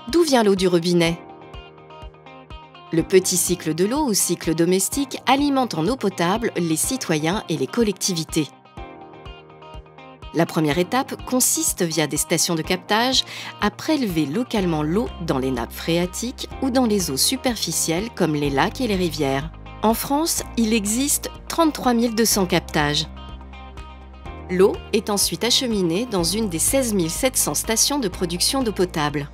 D'où vient l'eau du robinet? Le petit cycle de l'eau ou cycle domestique alimente en eau potable les citoyens et les collectivités. La première étape consiste, via des stations de captage, à prélever localement l'eau dans les nappes phréatiques ou dans les eaux superficielles comme les lacs et les rivières. En France, il existe 33 200 captages. L'eau est ensuite acheminée dans une des 16 700 stations de production d'eau potable.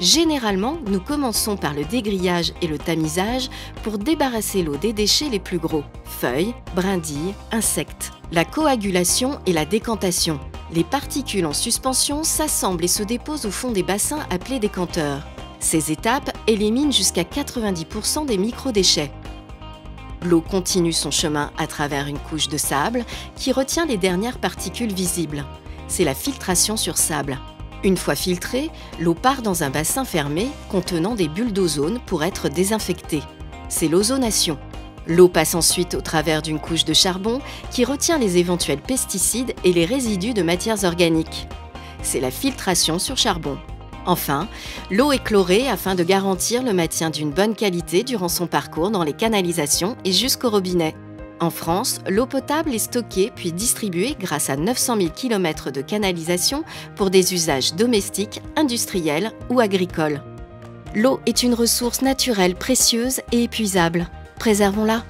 Généralement, nous commençons par le dégrillage et le tamisage pour débarrasser l'eau des déchets les plus gros, feuilles, brindilles, insectes. La coagulation et la décantation. Les particules en suspension s'assemblent et se déposent au fond des bassins appelés décanteurs. Ces étapes éliminent jusqu'à 90% des microdéchets. L'eau continue son chemin à travers une couche de sable qui retient les dernières particules visibles. C'est la filtration sur sable. Une fois filtrée, l'eau part dans un bassin fermé contenant des bulles d'ozone pour être désinfectée. C'est l'ozonation. L'eau passe ensuite au travers d'une couche de charbon qui retient les éventuels pesticides et les résidus de matières organiques. C'est la filtration sur charbon. Enfin, l'eau est chlorée afin de garantir le maintien d'une bonne qualité durant son parcours dans les canalisations et jusqu'au robinet. En France, l'eau potable est stockée puis distribuée grâce à 900 000 km de canalisation pour des usages domestiques, industriels ou agricoles. L'eau est une ressource naturelle précieuse et épuisable. Préservons-la.